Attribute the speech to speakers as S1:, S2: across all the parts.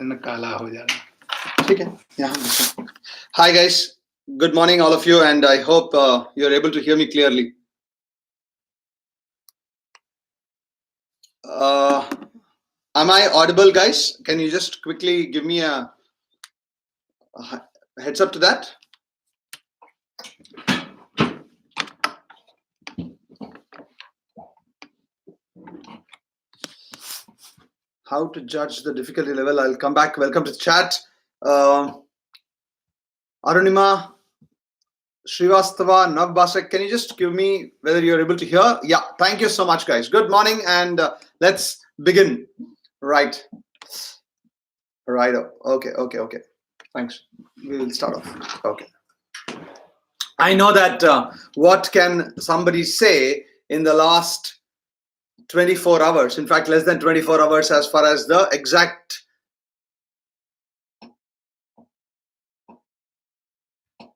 S1: ऐसे न काला हो जाना.
S2: ठीक है. Yeah. Hi guys. Good morning, all of you, and I hope you're able to hear me clearly. Am I audible, guys? Can you just quickly give me a heads up to that? How to judge the difficulty level? I'll come back. Welcome to the chat. Arunima, Srivastava, Navbasak, can you just give me whether you're able to hear? Yeah, thank you so much, guys. Good morning, and let's begin. Right. Okay. Thanks. We will start off. Okay. I know that what can somebody say in the last 24 hours, in fact, less than 24 hours as far as the exact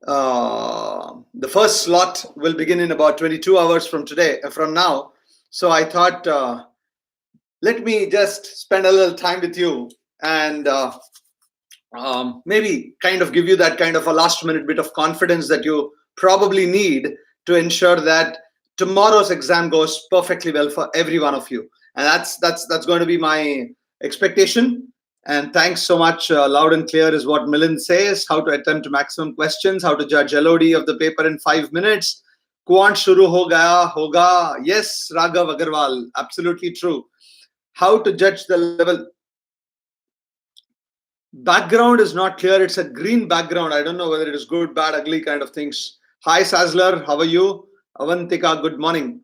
S2: the first slot will begin in about 22 hours from now. So I thought, let me just spend a little time with you and maybe kind of give you that kind of a last minute bit of confidence that you probably need to ensure that tomorrow's exam goes perfectly well for every one of you. And that's going to be my expectation. And thanks so much. Loud and clear is what Milind says. How to attempt maximum questions, how to judge LOD of the paper in 5 minutes. Quant shuru ho gaya, hoga. Yes, Raghav Agarwal, absolutely true. How to judge the level. Background is not clear. It's a green background. I don't know whether it is good, bad, ugly kind of things. Hi, Sazler. How are you? Avantika, good morning.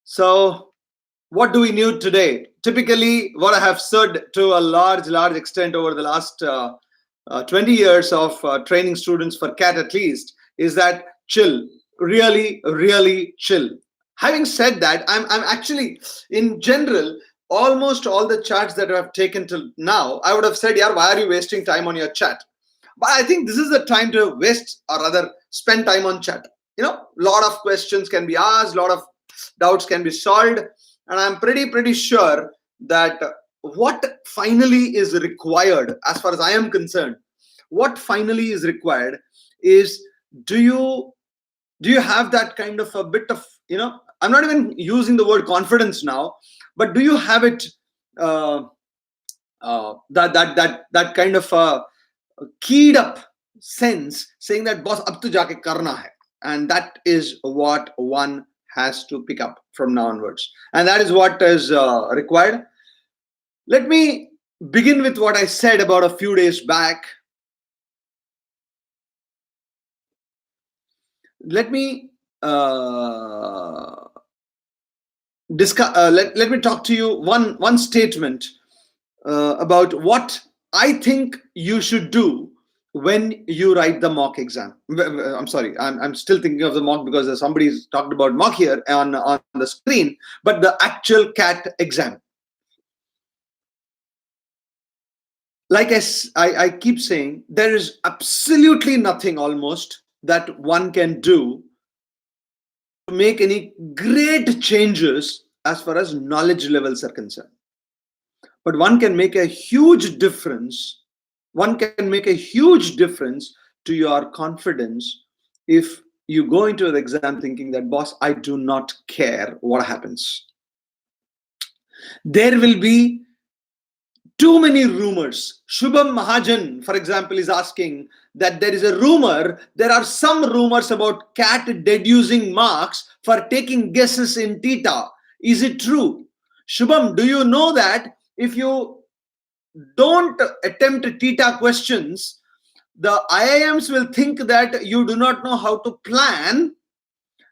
S2: So, what do we need today? Typically, what I have said to a large extent over the last 20 years of training students for CAT at least is that chill, really chill. Having said that, I'm actually, in general, almost all the chats that I have taken till now, I would have said, yeah, why are you wasting time on your chat? But I think this is the time to waste or rather spend time on chat. You know, a lot of questions can be asked, a lot of doubts can be solved. And I'm pretty sure that what finally is required, as far as I am concerned, what finally is required is, do you have that kind of a bit of, you know, I'm not even using the word confidence now, but do you have it that kind of a keyed up sense saying that boss ab to jaake karna hai, and that is what one has to pick up from now onwards, and that is what is required. Let me begin with what I said about a few days back. Let me let me talk to you one statement about what I think you should do when you write the mock exam. I'm sorry, I'm still thinking of the mock because somebody's talked about mock here on the screen, but the actual CAT exam. Like I keep saying, there is absolutely nothing almost that one can do to make any great changes as far as knowledge levels are concerned. But one can make a huge difference. One can make a huge difference to your confidence if you go into the exam thinking that, boss, I do not care what happens. There will be too many rumors. Shubham Mahajan, for example, is asking that there is a rumor, there are some rumors about CAT deducing marks for taking guesses in TETA. Is it true? Shubham, do you know that if you don't attempt TETA questions, the IIMs will think that you do not know how to plan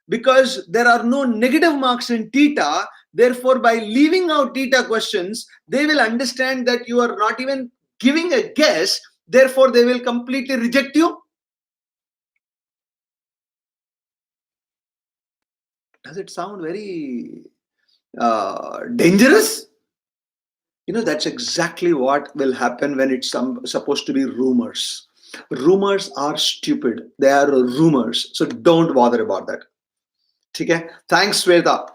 S2: because there are no negative marks in TETA. Therefore, by leaving out TETA questions, they will understand that you are not even giving a guess. Therefore, they will completely reject you. Does it sound very dangerous? You know, that's exactly what will happen when it's supposed to be rumors. Rumors are stupid. They are rumors. So don't bother about that. Okay? Thanks, Sweta.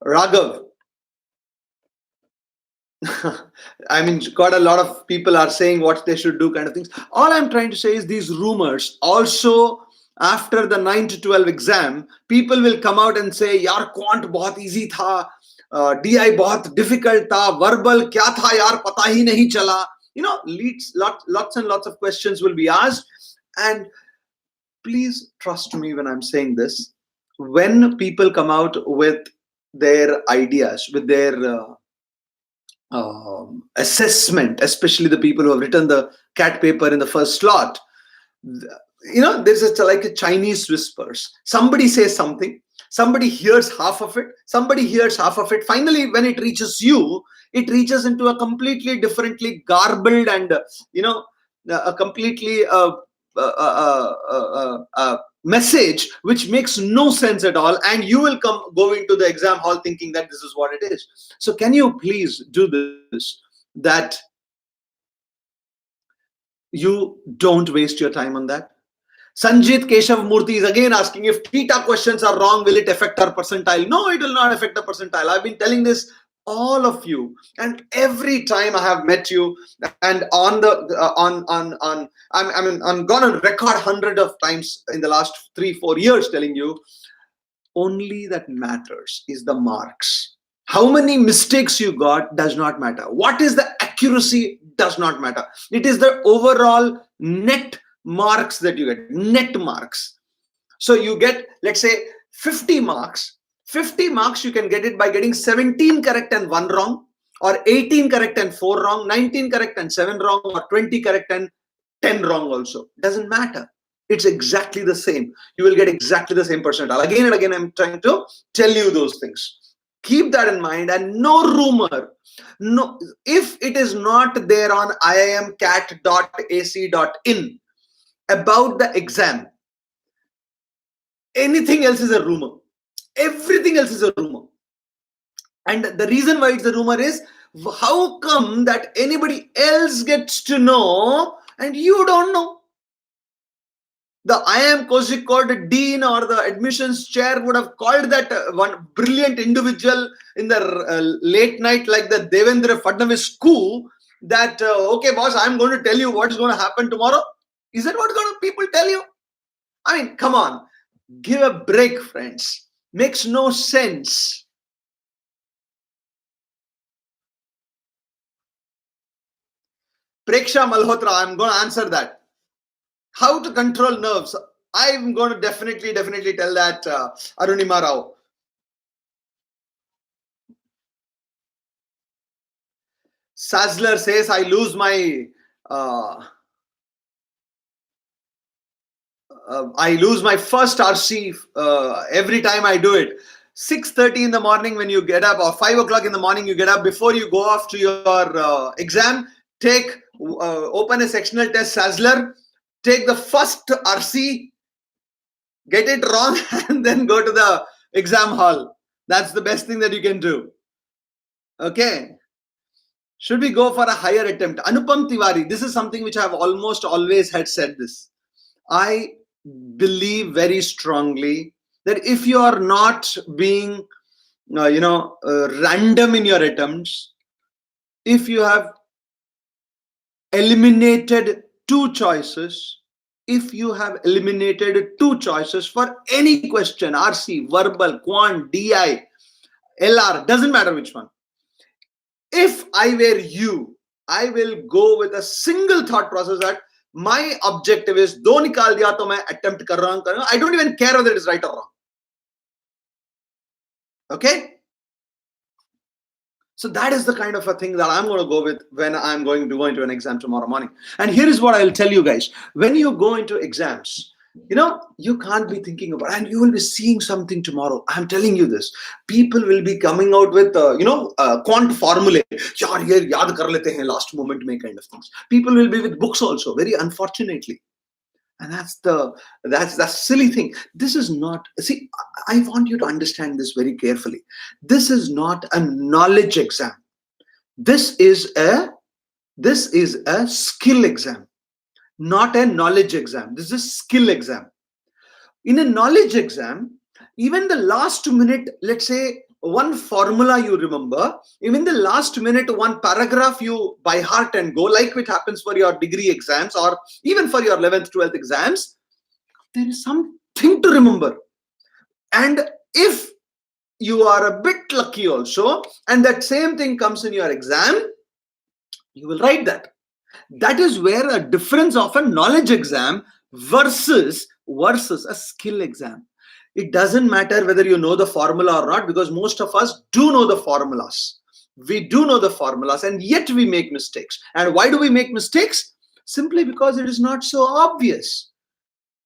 S2: Raghav. I mean, quite a lot of people are saying what they should do, kind of things. All I'm trying to say is these rumors also. After the 9 to 12 exam, people will come out and say, "Yaar, quant bahut easy tha, DI bahut difficult tha, verbal kya tha yaar, pata hi nahi chala." Lots and lots of questions will be asked. And please trust me when I'm saying this. When people come out with their ideas, with their assessment, especially the people who have written the cat paper in the first slot, there's like a Chinese whispers. Somebody says something, somebody hears half of it, somebody hears half of it. Finally, when it reaches you, it reaches into a completely differently garbled and a completely message which makes no sense at all, and you will go into the exam hall thinking that this is what it is. So can you please do this, that you don't waste your time on that? Sanjit Keshav Murthy is again asking, if theta questions are wrong, will it affect our percentile? No, it will not affect the percentile. I've been telling this all of you, and every time I have met you, and I'm gonna record 100 of times in the last 3-4 years telling you, only that matters is the marks. How many mistakes you got does not matter. What is the accuracy does not matter. It is the overall net marks that you get, net marks. So you get, let's say, 50 marks. 50 marks you can get it by getting 17 correct and 1 wrong, or 18 correct and 4 wrong, 19 correct and 7 wrong, or 20 correct and 10 wrong also. Doesn't matter. It's exactly the same. You will get exactly the same percentile. Again and again, I'm trying to tell you those things. Keep that in mind. And no rumor, no, if it is not there on iimcat.ac.in about the exam, anything else is a rumor. Everything else is a rumor. And the reason why it's a rumor is, how come that anybody else gets to know and you don't know? The IIM Kozhikode dean or the admissions chair would have called that one brilliant individual in the late night, like the Devendra Fadnavis coup, that okay boss, I'm going to tell you what's going to happen tomorrow. Is that what people tell you? I mean, come on, give a break, friends. Makes no sense. Preksha Malhotra, I'm going to answer that. How to control nerves? I'm going to definitely tell that Arunima Rao. Sazler says, I lose my first RC every time I do it. 6:30 in the morning when you get up, or 5 o'clock in the morning you get up, before you go off to your exam, open a sectional test, Sazler, take the first RC, get it wrong, and then go to the exam hall. That's the best thing that you can do. Okay. Should we go for a higher attempt? Anupam Tiwari, this is something which I've almost always had said this. I believe very strongly that if you are not being, random in your attempts, if you have eliminated 2 choices, for any question, RC, verbal, quant, DI, LR, doesn't matter which one. If I were you, I will go with a single thought process that my objective is, do nikal diya to main attempt kar raha hu. I don't even care whether it is right or wrong. Okay? So that is the kind of a thing that I'm going to go with when I'm going to go into an exam tomorrow morning. And here is what I'll tell you guys. When you go into exams, you can't be thinking about, and you will be seeing something tomorrow. I'm telling you this. People will be coming out with, quant formulae. Yaar, ye yaad kar lete hain last moment mein kind of things. People will be with books also, very unfortunately. And that's the silly thing. This is not, see, I want you to understand this very carefully. This is not a knowledge exam. This is a skill exam, not a knowledge exam. This is a skill exam. In a knowledge exam, even the last minute, let's say, one formula you remember, even the last minute, one paragraph you by heart and go, like it happens for your degree exams or even for your 11th, 12th exams, there is something to remember. And if you are a bit lucky also, and that same thing comes in your exam, you will write that. That is where a difference of a knowledge exam versus a skill exam. It doesn't matter whether you know the formula or not, because most of us do know the formulas. We do know the formulas, and yet we make mistakes. And why do we make mistakes? Simply because it is not so obvious.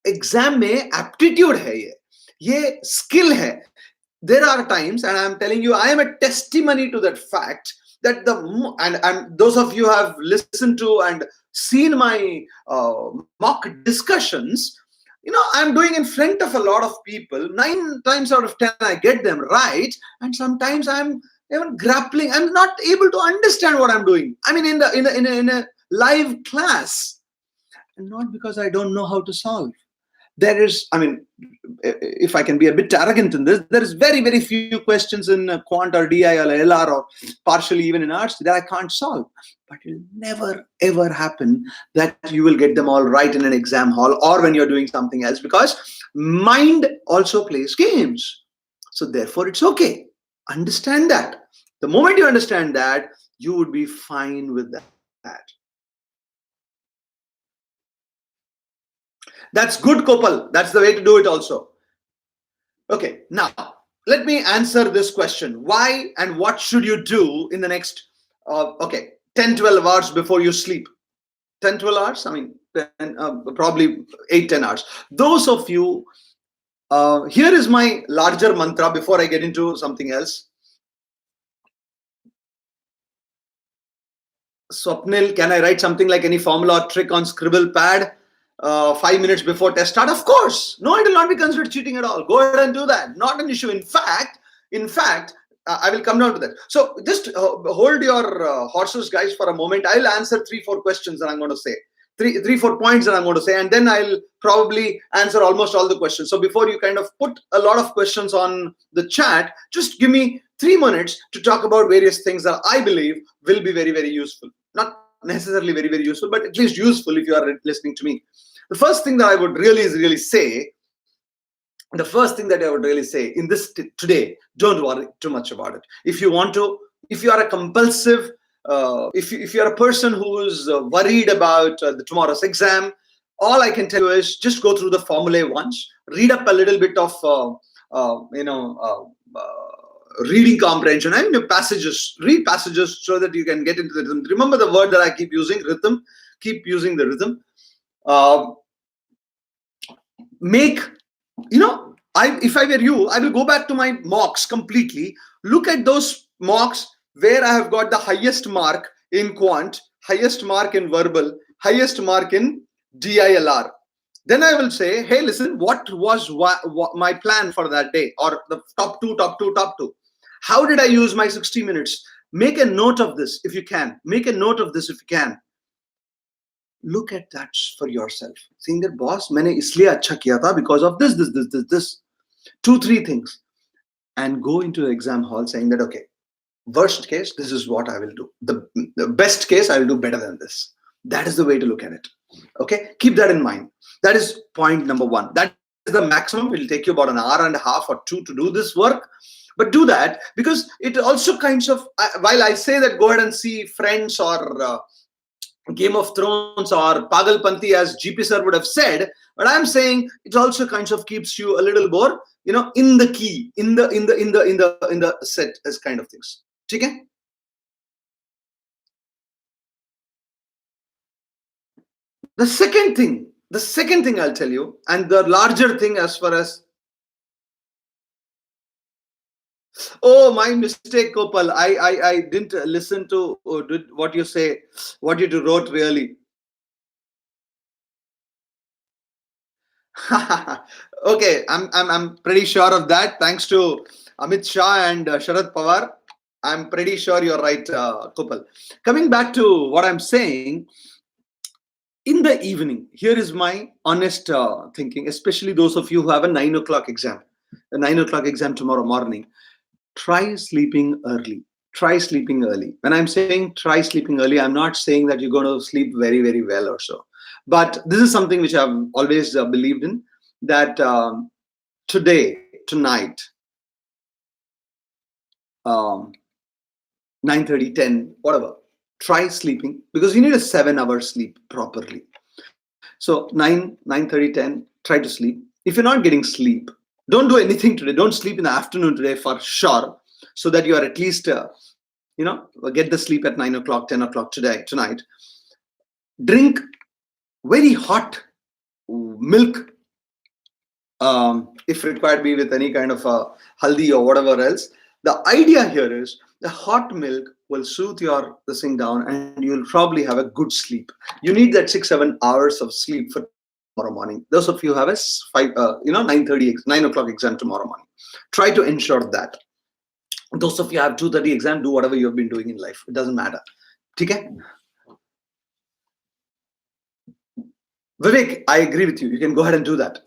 S2: Exam mein aptitude hai ye skill hai. There are times, and I am telling you, I am a testimony to that fact, that and those of you who have listened to and seen my mock discussions, I'm doing in front of a lot of people. 9 times out of 10 I get them right, and sometimes I'm even grappling. I'm not able to understand what I'm doing. I mean, in a live class, and not because I don't know how to solve. There is, I mean, if I can be a bit arrogant in this, there is very, very few questions in quant or DI or LR or partially even in arts that I can't solve. But it will never, ever happen that you will get them all right in an exam hall or when you're doing something else, because mind also plays games. So therefore, it's okay. Understand that. The moment you understand that, you would be fine with that. That's good, Kopal. That's the way to do it also. Okay, now let me answer this question. Why and what should you do in the next 10, 12 hours before you sleep? 10, 12 hours? I mean, probably 8, 10 hours. Those of you, here is my larger mantra before I get into something else. Swapnil, can I write something like any formula or trick on scribble pad 5 minutes before test start? Of course. No, it will not be considered cheating at all. Go ahead and do that. Not an issue. In fact, I will come down to that. So just hold your horses, guys, for a moment. I'll answer 3-4 questions that I'm going to say. 3-4 points that I'm going to say, and then I'll probably answer almost all the questions. So before you kind of put a lot of questions on the chat, just give me 3 minutes to talk about various things that I believe will be very, very useful. Not necessarily very, very useful, but at least useful if you are listening to me. The first thing that I would really say, in this today, don't worry too much about it. If you are a compulsive, if you are a person who is worried about the tomorrow's exam, all I can tell you is just go through the formulae once, read up a little bit of reading comprehension and read passages so that you can get into the rhythm. Remember the word that I keep using, rhythm. Keep using the rhythm. If I were you, I will go back to my mocks completely. Look at those mocks where I have got the highest mark in quant, highest mark in verbal, highest mark in DILR. Then I will say, hey, listen, what was my plan for that day, or the top two. How did I use my 60 minutes? Make a note of this if you can. Look at that for yourself. Saying that, boss, maine isliye acha kiya tha because of this. 2-3 things. And go into the exam hall saying that, okay, worst case, this is what I will do. The best case, I will do better than this. That is the way to look at it. Okay, keep that in mind. That is point number 1. That is the maximum. It will take you about an hour and a half or 2 to do this work. But do that, because it also kinds of, while I say that go ahead and see Friends or Game of Thrones or Pagalpanti, as GP sir would have said, but I'm saying it also kinds of keeps you a little more, in the key, in the set as kind of things. Okay? The second thing I'll tell you, and the larger thing as far as, oh, my mistake, Kopal. I didn't listen to what you say, what you wrote really. Okay, I'm pretty sure of that. Thanks to Amit Shah and Sharad Pawar. I'm pretty sure you're right, Kopal. Coming back to what I'm saying, in the evening, here is my honest thinking, especially those of you who have a 9 o'clock exam, tomorrow morning. try sleeping early. Try sleeping early. When I'm saying try sleeping early, I'm not saying that you're going to sleep very, very well or so. But this is something which I've always believed in, that today, tonight, 9:30, 10, whatever, try sleeping, because you need a 7-hour sleep properly. So 9:30, 10, try to sleep. If you're not getting sleep, don't do anything today. Don't sleep in the afternoon today for sure, so that you are at least, get the sleep at 9 o'clock, 10 o'clock tonight. Drink very hot milk, if required, be with any kind of haldi or whatever else. The idea here is the hot milk will soothe your this thing down, and you'll probably have a good sleep. You need that 6-7 hours of sleep for tomorrow morning. Those of you who have a 9 o'clock exam tomorrow morning, try to ensure that. Those of you who have 2:30 exam, do whatever you have been doing in life. It doesn't matter. Okay? Vivek, I agree with you. You can go ahead and do that.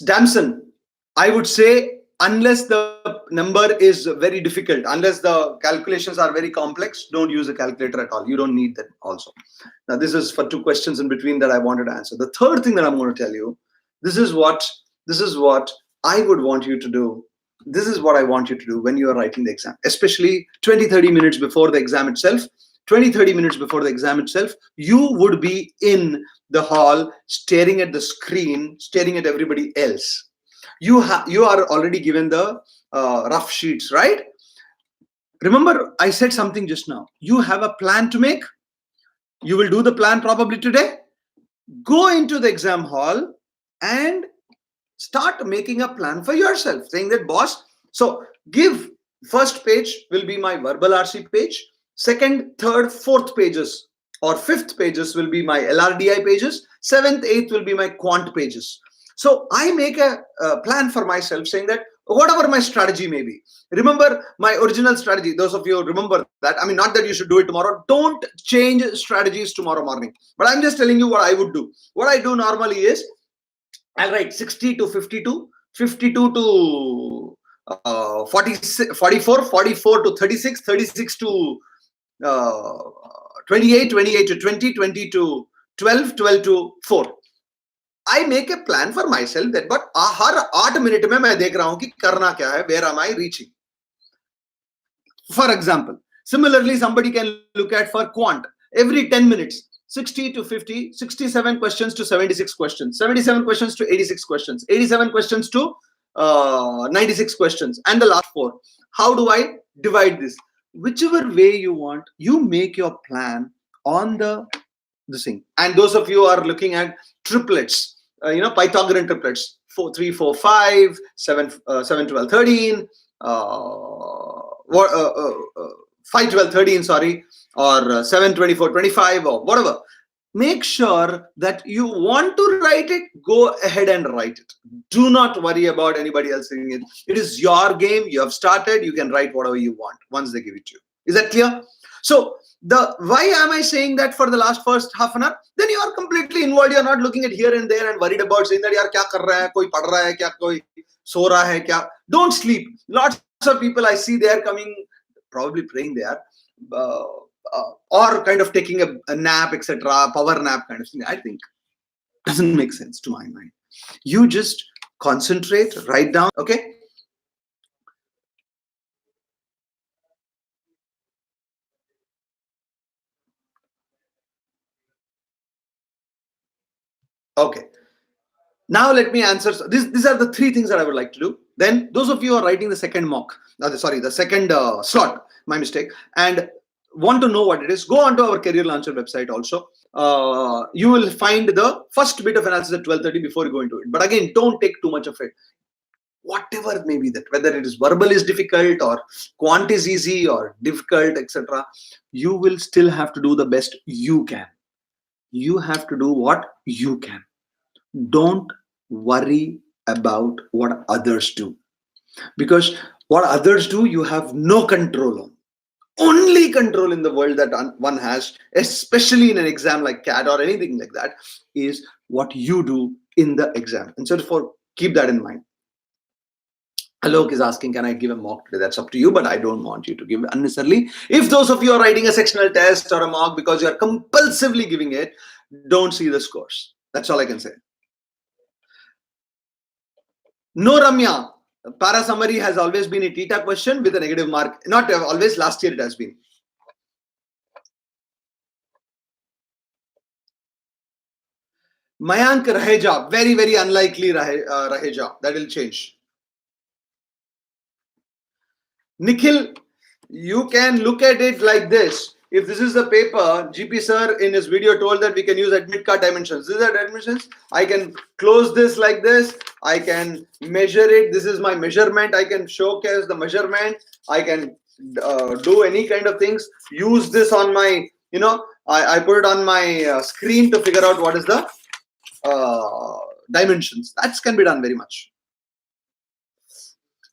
S2: Damson, I would say, unless the number is very difficult, unless the calculations are very complex, don't use a calculator at all. You don't need that also. Now, this is for 2 questions in between that I wanted to answer. The third thing that I'm going to tell you, this is what I would want you to do. This is what I want you to do when you are writing the exam, especially 20-30 minutes before the exam itself. 20-30 minutes before the exam itself, you would be in the hall, staring at the screen, staring at everybody else. You are already given the rough sheets, right? Remember, I said something just now. You have a plan to make. You will do the plan probably today. Go into the exam hall and start making a plan for yourself, saying that, boss, so give, first page will be my verbal RC page. Second, third, fourth pages or fifth pages will be my LRDI pages. 7th, 8th will be my quant pages. So I make a plan for myself, saying that whatever my strategy may be. Remember my original strategy. Those of you remember that. I mean, not that you should do it tomorrow. Don't change strategies tomorrow morning. But I'm just telling you what I would do. What I do normally is I'll write 60 to 52, 52 to 44, 44 to 36, 36 to 28, 28 to 20, 20 to 12, 12 to 4. I make a plan for myself that, but her 8 minute में मैं देख रहा हूँ कि करना क्या है, where am I reaching? For example, similarly, somebody can look at for quant, every 10 minutes, 60 to 50, 67 questions to 76 questions, 77 questions to 86 questions, 87 questions to 96 questions, and the last 4. How do I divide this? Whichever way you want, you make your plan on the thing. And those of you who are looking at triplets, Pythagorean triplets, 4, 3, 4, 5, 7, 7, 12, 13, 5, 12, 13, sorry, or 7, 24, 25, or whatever. Make sure that you want to write it, go ahead and write it. Do not worry about anybody else saying it. It is your game. You have started. You can write whatever you want once they give it to you. Is that clear? So why am I saying that for the first half an hour? Then you are completely involved. You are not looking at here and there and worried about saying that yaar kya kar raha hai, koi pad raha hai kya, koi so raha hai kya. Don't sleep. Lots of people I see, they are coming, probably praying there, or kind of taking a nap, etc., power nap kind of thing. I think doesn't make sense to my mind. You just concentrate, write down, okay? Okay. Now let me answer. These are the 3 things that I would like to do. Then those of you who are writing the second mock, the second slot, my mistake, and want to know what it is, go onto our Career Launcher website also. You will find the first bit of analysis at 12:30 before you go into it. But again, don't take too much of it. Whatever it may be, that whether it is verbal is difficult or quant is easy or difficult, etc., you will still have to do the best you can. You have to do what you can. Don't worry about what others do, because what others do, you have no control on. Only control in the world that one has, especially in an exam like CAT or anything like that, is what you do in the exam. And so therefore, keep that in mind. Alok is asking, can I give a mock today? That's up to you, but I don't want you to give unnecessarily. If those of you are writing a sectional test or a mock because you are compulsively giving it, don't see the scores. That's all I can say. No, Ramya. Para summary has always been a theta question with a negative mark. Not always, last year it has been. Mayank Raheja, very, very unlikely Raheja. That will change. Nikhil, you can look at it like this. If this is the paper, GP sir in his video told that we can use admit card dimensions. These are dimensions. I can close this like this. I can measure it. This is my measurement. I can showcase the measurement. I can do any kind of things. Use this on my, I put it on my screen to figure out what is the dimensions. That can be done very much.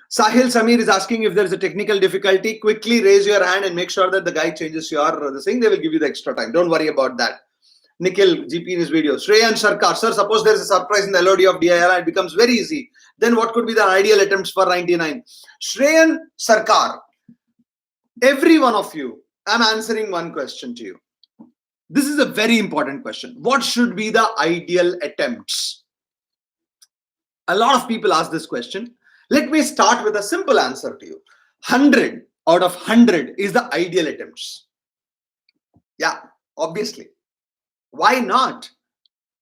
S2: Sahil Samir is asking if there's a technical difficulty. Quickly raise your hand and make sure that the guy changes the thing. They will give you the extra time. Don't worry about that. Nikhil, GP in his video. Shreyan Sarkar. Sir, suppose there's a surprise in the LOD of DIR. It becomes very easy. Then what could be the ideal attempts for 99? Shreyan Sarkar. Every one of you, I'm answering one question to you. This is a very important question. What should be the ideal attempts? A lot of people ask this question. Let me start with a simple answer to you. 100 out of 100 is the ideal attempts. Yeah, obviously. Why not?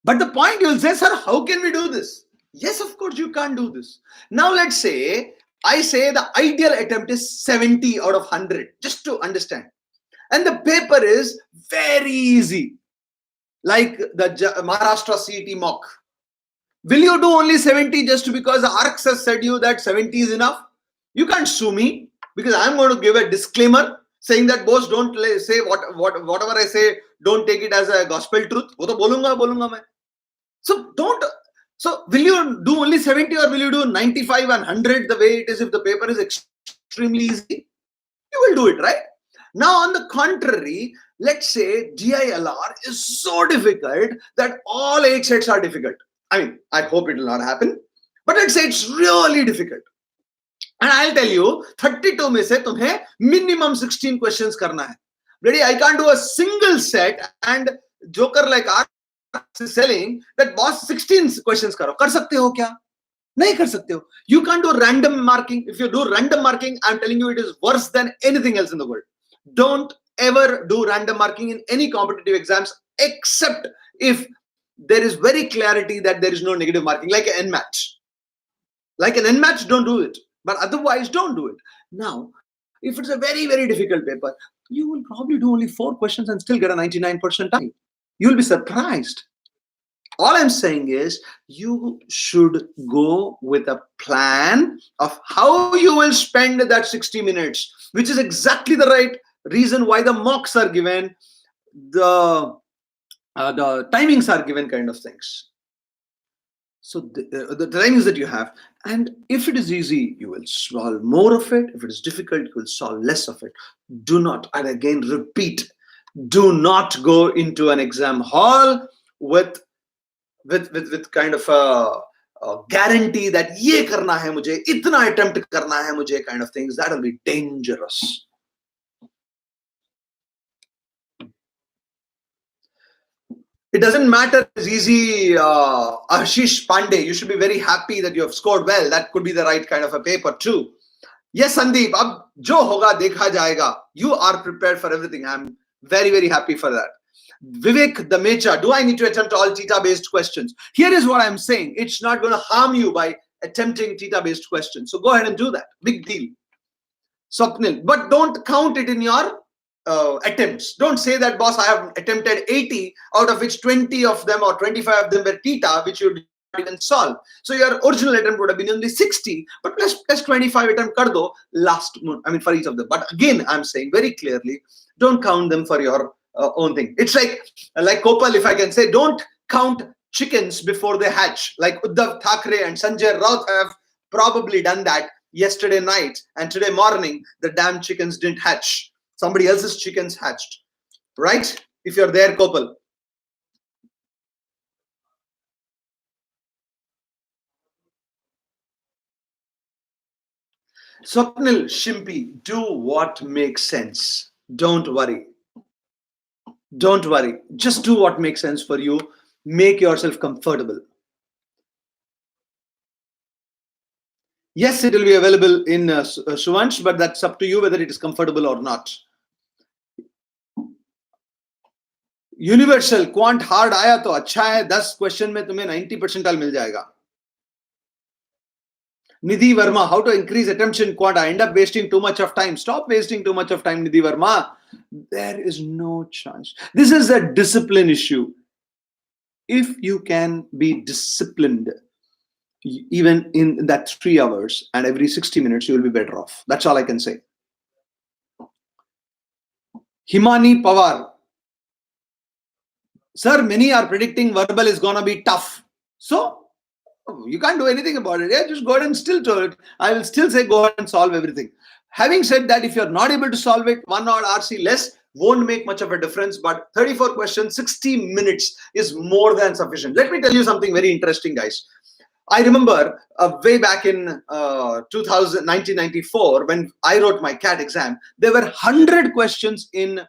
S2: But the point you will say, sir, how can we do this? Yes, of course, you can't do this. Now, let's say, I say the ideal attempt is 70 out of 100, just to understand. And the paper is very easy, like the Maharashtra CET mock. Will you do only 70 just because the ARKSS said you that 70 is enough? You can't sue me because I'm going to give a disclaimer saying that boss, don't say whatever I say, don't take it as a gospel truth. वो तो बोलूंगा मैं. So will you do only 70 or will you do 95 and 100 the way it is if the paper is extremely easy? You will do it, right? Now, on the contrary, let's say DILR is so difficult that all 8 sets are difficult. I mean, I hope it will not happen, but let's say it's really difficult. And I'll tell you, 32 में से तुम्हें minimum 16 questions करना है. Ready? I can't do a single set and joker like Arks is selling that boss 16 questions करो. कर सकते हो क्या? नहीं कर सकते हो. You can't do random marking. If you do random marking, I'm telling you it is worse than anything else in the world. Don't ever do random marking in any competitive exams except if there is very clarity that there is no negative marking, like an NMAT. Like an NMAT, don't do it. But otherwise, don't do it. Now, if it's a very, very difficult paper, you will probably do only 4 questions and still get a 99% time. You'll be surprised. All I'm saying is you should go with a plan of how you will spend that 60 minutes, which is exactly the right reason why the mocks are given, the timings are given, kind of things. So the timings that you have, and if it is easy, you will solve more of it. If it is difficult, you will solve less of it. Do not, and again repeat, do not go into an exam hall with kind of a guarantee that ye karna hai mujhe, itna attempt karna hai mujhe, kind of things. That will be dangerous. It doesn't matter. It's easy. Ashish Pandey, you should be very happy that you have scored well. That could be the right kind of a paper too. Yes, Sandeep, ab jo hoga dekha jayega. You are prepared for everything. I'm very, very happy for that. Vivek Damecha, do I need to attempt all theta-based questions? Here is what I'm saying. It's not going to harm you by attempting theta-based questions. So go ahead and do that. Big deal. Swapnil, but don't count it in your attempts. Don't say that, boss, I have attempted 80, out of which 20 of them or 25 of them were theta, which you did not even solve. So your original attempt would have been only 60, but plus 25 attempt kar do last, I mean, for each of them. But again, I'm saying very clearly, don't count them for your own thing. It's like Kopal, if I can say, don't count chickens before they hatch. Like Uddhav Thackeray and Sanjay Raut have probably done that yesterday night, and today morning, the damn chickens didn't hatch. Somebody else's chickens hatched, right? If you're there, Kopal. Swapnil, Shimpi, do what makes sense. Don't worry. Don't worry. Just do what makes sense for you. Make yourself comfortable. Yes, it will be available in Suvansh, but that's up to you whether it is comfortable or not. Universal quant hard आया तो अच्छा है, 10 question में तुम्हें 90 percentile मिल जाएगा. Nidhi Verma, how to increase attempts in quant? I end up wasting too much of time. Stop wasting too much of time, Nidhi Verma. There is no chance. This is a discipline issue. If you can be disciplined, even in that 3 hours and every 60 minutes, you will be better off. That's all I can say. Himani Pawar. Sir, many are predicting verbal is going to be tough. So, you can't do anything about it. Yeah, just go ahead and still do it. I will still say go ahead and solve everything. Having said that, if you're not able to solve it, 1 hour RC less won't make much of a difference. But 34 questions, 60 minutes is more than sufficient. Let me tell you something very interesting, guys. I remember way back in 1994, when I wrote my CAT exam, there were 100 questions in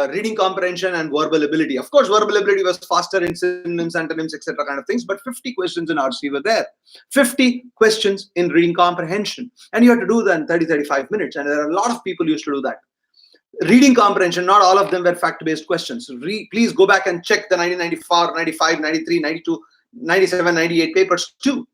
S2: reading comprehension and verbal ability. Of course, verbal ability was faster in synonyms, antonyms, etc. kind of things, but 50 questions in RC were there. 50 questions in reading comprehension. And you had to do that in 30-35 minutes. And there are a lot of people used to do that. Reading comprehension, not all of them were fact-based questions. Please go back and check the 1994, 95, 93, 92, 97, 98 papers too.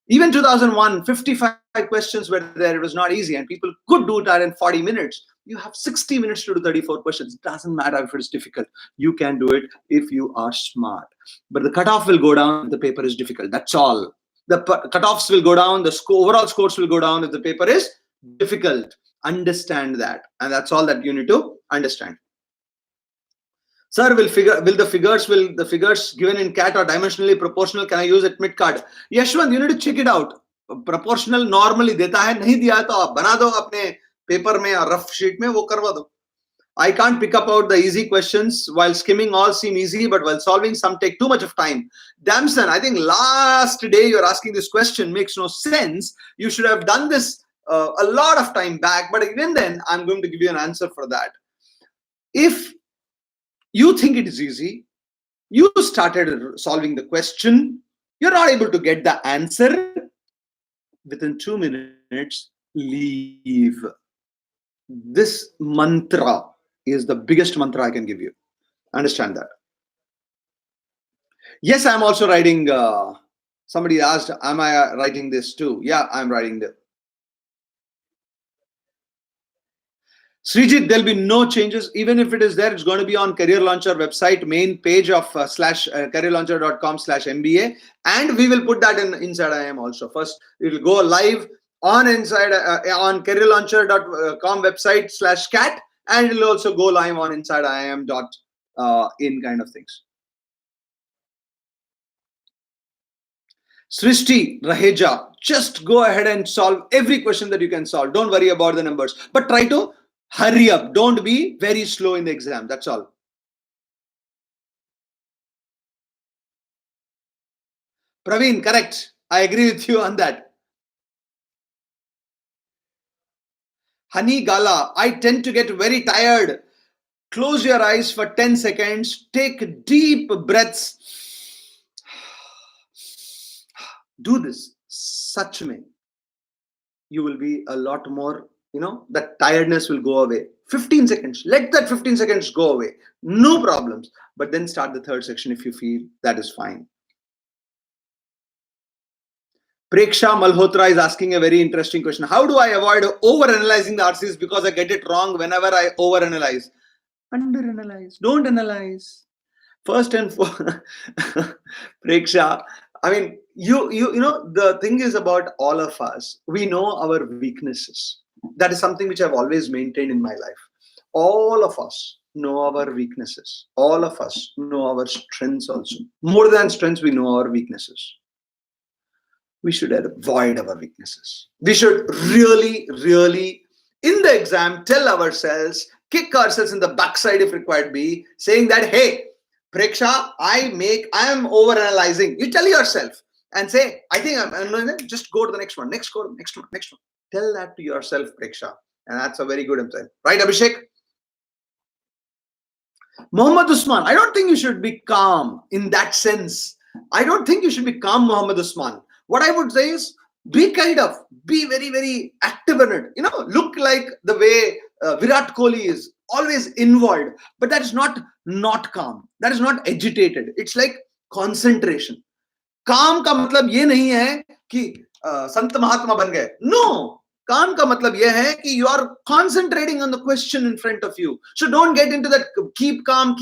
S2: Even 2001, 55 questions were there. It was not easy, and people could do it in 40 minutes. You have 60 minutes to do 34 questions. It doesn't matter if it's difficult. You can do it if you are smart. But the cutoff will go down if the paper is difficult. That's all. The cutoffs will go down. The overall scores will go down if the paper is difficult. Understand that, and that's all that you need to understand. Sir, will the figures given in CAT are dimensionally proportional? Can I use it mid-card? Yashwant, you need to check it out. Proportional normally देता है, नहीं दिया तो आप बना दो अपने paper में या रफ शीट में, वो करवा दो. I can't pick up out the easy questions. While skimming all seem easy, but while solving some take too much of time. Damson, I think last day you're asking this question makes no sense. You should have done this a lot of time back, but even then, I'm going to give you an answer for that. If you think it is easy, you started solving the question, you're not able to get the answer, within 2 minutes, leave. This mantra is the biggest mantra I can give you. Understand that. Yes, I'm also writing. Somebody asked, am I writing this too? Yeah, I'm writing this. Srijit, there'll be no changes. Even if it is there, it's going to be on Career Launcher website, main page of careerlauncher.com/MBA. And we will put that in Inside IIM also. First, it will go live on on careerlauncher.com website/CAT. And it will also go live on Inside IIM.in kind of things. Srishti, Raheja, just go ahead and solve every question that you can solve. Don't worry about the numbers. But try to hurry up. Don't be very slow in the exam. That's all. Praveen, correct. I agree with you on that. Honey Gala, I tend to get very tired. Close your eyes for 10 seconds. Take deep breaths. Do this. Such me. You will be a lot more, that tiredness will go away. 15 seconds. Let that 15 seconds go away. No problems. But then start the third section if you feel that is fine. Preksha Malhotra is asking a very interesting question. How do I avoid overanalyzing the RCs because I get it wrong whenever I overanalyze? Underanalyze. Don't analyze. First and foremost, Preksha, I mean, the thing is about all of us, we know our weaknesses. That is something which I've always maintained in my life. All of us know our weaknesses. All of us know our strengths also. More than strengths, we know our weaknesses. We should avoid our weaknesses. We should really, really, in the exam, tell ourselves, kick ourselves in the backside if required be, saying that, hey, Preksha, I am overanalyzing. You tell yourself and say, I think I'm just go to the next one, next one. Tell that to yourself, Preksha. And that's a very good insight. Right, Abhishek? Muhammad Usman, I don't think you should be calm in that sense. I don't think you should be calm, Muhammad Usman. What I would say is be be very, very active in it. Look like the way Virat Kohli is, always involved. But that is not calm. That is not agitated. It's like concentration. Calm का मतलब ये नहीं है कि संत महात्मा बन गए. No. Calm का मतलब यह है कि you are concentrating on the question in front of you. So don't get into that keep calm.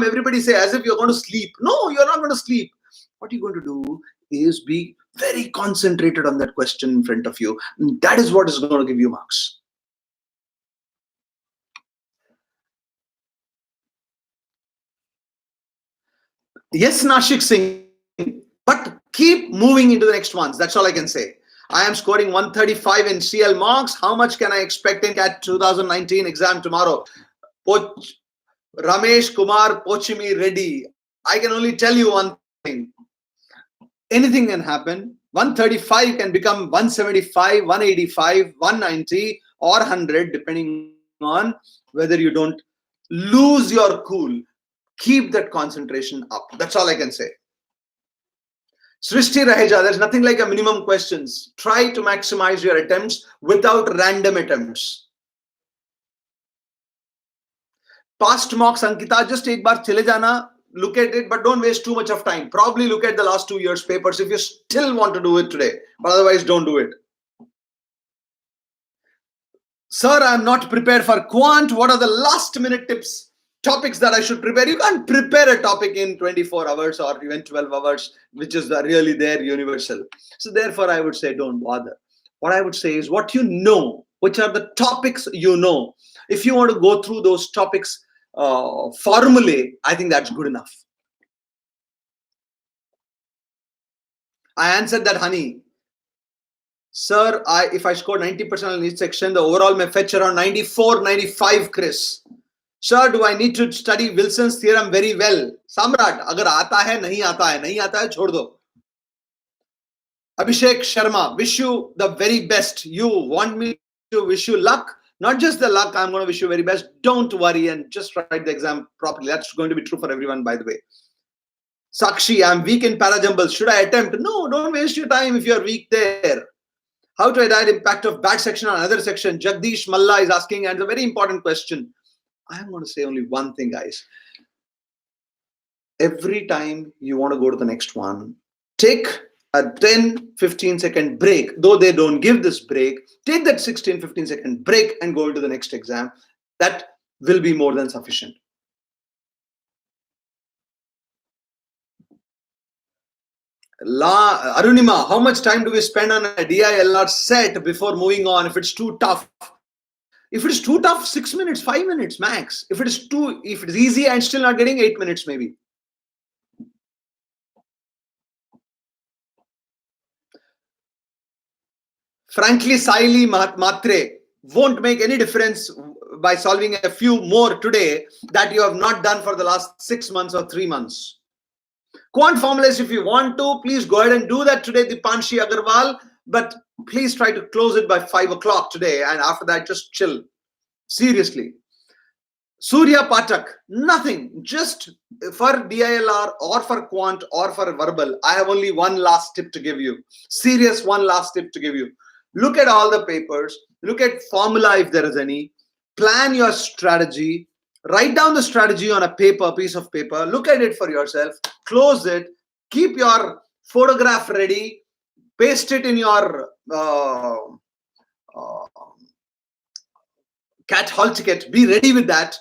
S2: Everybody say as if you're going to sleep. No, you're not going to sleep. What you're going to do is be very concentrated on that question in front of you. And that is what is going to give you marks. Yes, Nashik Singh, but keep moving into the next ones. That's all I can say. I am scoring 135 in CL marks. How much can I expect in CAT 2019 exam tomorrow? Ramesh Kumar Pochimi Reddy. I can only tell you one thing. Anything can happen. 135 can become 175, 185, 190 or 100 depending on whether you don't lose your cool. Keep that concentration up. That's all I can say. Srishti Raheja, there's nothing like a minimum questions. Try to maximize your attempts without random attempts. Past mocks, Ankita, just ek baar chale jana, look at it, but don't waste too much of time. Probably look at the last 2 years' papers if you still want to do it today, but otherwise don't do it. Sir, I'm not prepared for quant. What are the last minute tips? Topics that I should prepare? You can't prepare a topic in 24 hours or even 12 hours, which is really there universal. So therefore, I would say don't bother. What I would say is what you know, which are the topics you know. If you want to go through those topics formally, I think that's good enough. I answered that, honey. Sir, if I score 90% in each section, the overall may fetch around 94, 95, Chris. Sir, do I need to study Wilson's theorem very well? Samrat, agar aata hai, nahi aata hai, chhod do. Abhishek Sharma, wish you the very best. You want me to wish you luck? Not just the luck, I'm going to wish you very best. Don't worry and just write the exam properly. That's going to be true for everyone, by the way. Sakshi, I'm weak in para-jumbles. Should I attempt? No, don't waste your time if you're weak there. How to identify the impact of bad section on another section? Jagdish Malla is asking, and it's a very important question. I'm going to say only one thing, guys. Every time you want to go to the next one, take a 10-15 second break. Though they don't give this break, take that 16-15 second break and go to the next exam. That will be more than sufficient. Arunima, how much time do we spend on a DILR set before moving on if it's too tough? If it is too tough, 6 minutes, 5 minutes max. If it is easy and still not getting, 8 minutes maybe. Frankly, Saili Matre, won't make any difference by solving a few more today that you have not done for the last 6 months or 3 months. Quant formulas, if you want to, please go ahead and do that today, Dipanshi Agarwal. But please try to close it by 5 o'clock today. And after that, just chill. Seriously. Surya Patak, nothing. Just for DILR or for quant or for verbal, I have only one last tip to give you. Serious one last tip to give you. Look at all the papers. Look at formula if there is any. Plan your strategy. Write down the strategy on a piece of paper. Look at it for yourself. Close it. Keep your photograph ready. Paste it in your CAT hall ticket. Be ready with that.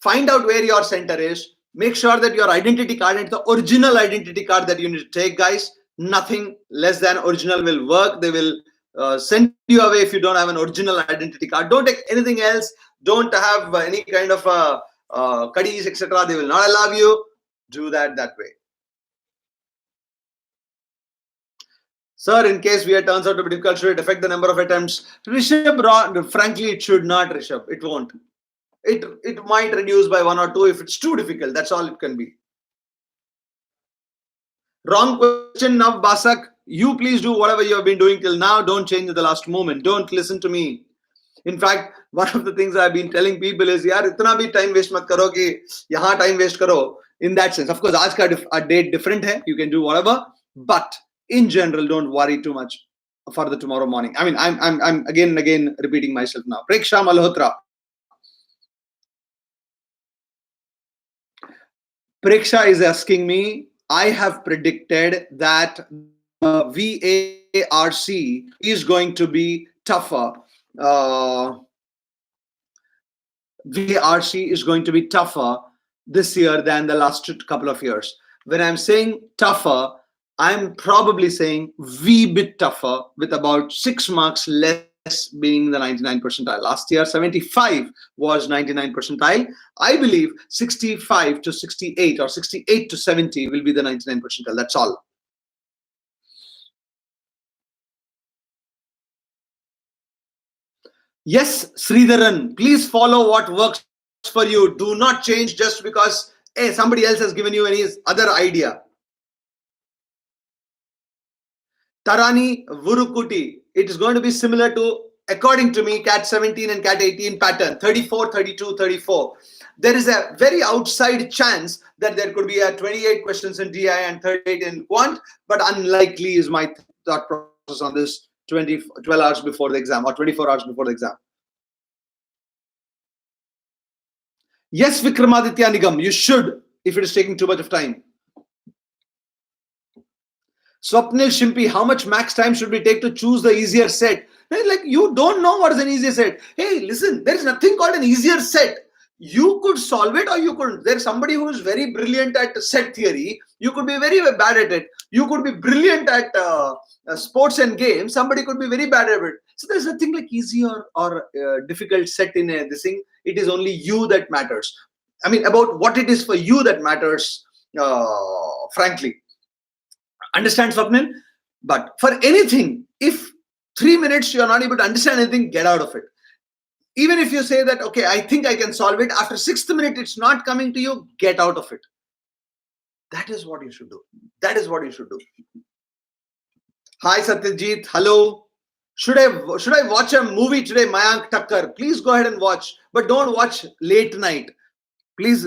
S2: Find out where your center is. Make sure that your identity card is the original identity card that you need to take, guys. Nothing less than original will work. They will send you away if you don't have an original identity card. Don't take anything else. Don't have any kind of cuddies, etc. They will not allow you. Do that way. Sir, in case VR turns out to be difficult, should it affect the number of attempts? Rishabh, frankly, it should not, Rishabh. It won't. It might reduce by 1 or 2 if it's too difficult. That's all it can be. Wrong question, Nav Basak. You please do whatever you have been doing till now. Don't change at the last moment. Don't listen to me. In fact, one of the things I've been telling people is, yaar, itna bhi time waste mat karo ki yahan time waste karo. In that sense, of course, aaj ka a date different hai. You can do whatever, but in general, don't worry too much for the tomorrow morning. I mean, I'm again and again repeating myself now. Preksha Malhotra. Preksha is asking me, I have predicted that VARC is going to be tougher. VARC is going to be tougher this year than the last couple of years. When I'm saying tougher, I'm probably saying V bit tougher, with about 6 marks less being the 99 percentile. Last year, 75 was 99 percentile. I believe 65 to 68 or 68 to 70 will be the 99 percentile. That's all. Yes, Sridharan, please follow what works for you. Do not change just because somebody else has given you any other idea. Tarani Vurukuti, it is going to be similar to, according to me, CAT 17 and CAT 18 pattern, 34, 32, 34. There is a very outside chance that there could be a 28 questions in DI and 38 in quant, but unlikely is my thought process on this 12 hours before the exam or 24 hours before the exam. Yes, Vikramaditya Nigam, you should, if it is taking too much of time. Swapnil Shimpi, how much max time should we take to choose the easier set? Like, you don't know what is an easier set. Hey, listen, there is nothing called an easier set. You could solve it or you couldn't. There's somebody who is very brilliant at set theory. You could be very bad at it. You could be brilliant at sports and games. Somebody could be very bad at it. So there's nothing like easy or difficult set in this thing. It is only you that matters. I mean, about what it is for you that matters, frankly. Understand, Swapnil? But for anything, if 3 minutes you're not able to understand anything, get out of it. Even if you say that, okay, I think I can solve it, after 6th minute it's not coming to you, get out of it. That is what you should do. That is what you should do. Hi Satyajit, hello. Should I watch a movie today, Mayank Thakkar? Please go ahead and watch, but don't watch late night. Please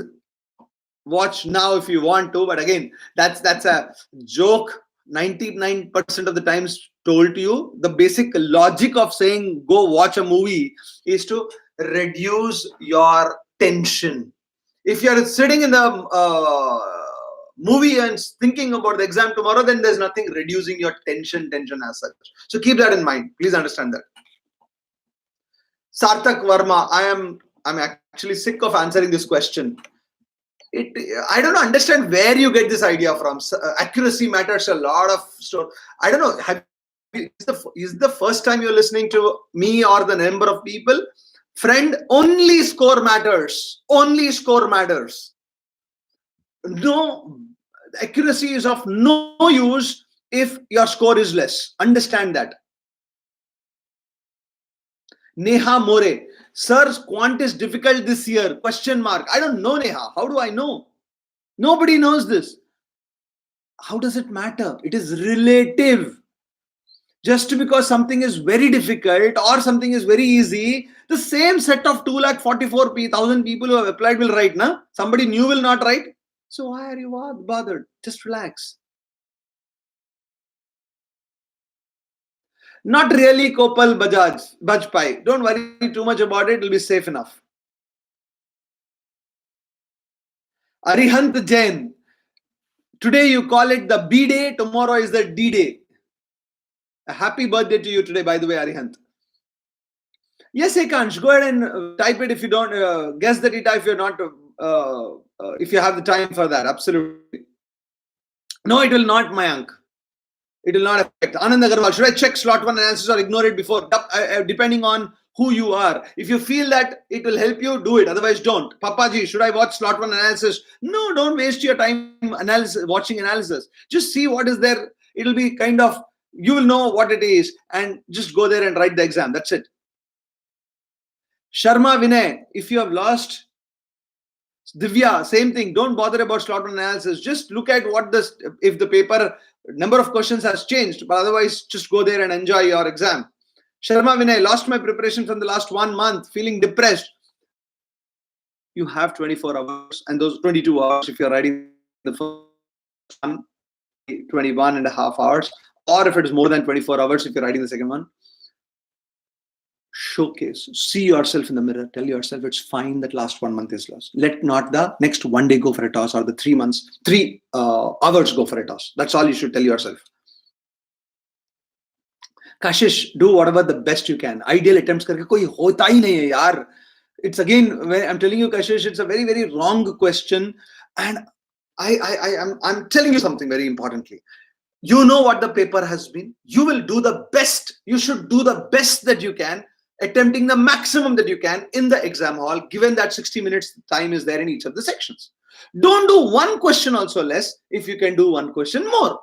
S2: watch now if you want to, but again, that's a joke 99% of the times told to you. The basic logic of saying go watch a movie is to reduce your tension. If you're sitting in the movie and thinking about the exam tomorrow, then there's nothing reducing your tension as such. So keep that in mind. Please understand that. Sarthak Verma, I'm actually sick of answering this question. I don't understand where you get this idea from. Accuracy matters a lot of stuff. I don't know. Is the first time you're listening to me or the number of people? Friend, only score matters. Only score matters. No, accuracy is of no use if your score is less. Understand that. Neha More, sir, quant is difficult this year, question mark. I don't know, Neha. How do I know? Nobody knows this. How does it matter? It is relative. Just because something is very difficult or something is very easy, the same set of 244,000 people who have applied will write, na? Somebody new will not write. So why are you bothered? Just relax. Not really, Kopal Bajpai. Don't worry too much about it. It'll be safe enough. Arihant Jain. Today you call it the B day. Tomorrow is the D day. A happy birthday to you today, by the way, Arihant. Yes, Ekansh. Go ahead and type it if you don't guess the data. If you're not, if you have the time for that, absolutely. No, it will not, Mayank. It will not affect. Anand Agarwal, should I check slot 1 analysis or ignore it before? Depending on who you are. If you feel that it will help you, do it. Otherwise, don't. Papaji, should I watch slot 1 analysis? No, don't waste your time watching analysis. Just see what is there. It'll be kind of, you will know what it is and just go there and write the exam. That's it. Sharma Vinay, if you have lost Divya, same thing. Don't bother about slot analysis. Just look at what if the paper number of questions has changed, but otherwise just go there and enjoy your exam. Sharma Vinay, lost my preparation from the last 1 month, feeling depressed. You have 24 hours and those 22 hours if you're writing the first one, 21 and a half hours, or if it is more than 24 hours if you're writing the second one. Showcase, see yourself in the mirror, tell yourself it's fine that last 1 month is lost. Let not the next 1 day go for a toss or the 3 hours go for a toss. That's all you should tell yourself. Kashish, do whatever the best you can. Ideal attempts karke koi hota hi nahi hai yaar. It's again, I'm telling you, Kashish, it's a very, very wrong question. And I'm telling you something very importantly. You know what the paper has been. You will do the best. You should do the best that you can, attempting the maximum that you can in the exam hall, given that 60 minutes time is there in each of the sections. Don't do one question also less if you can do one question more.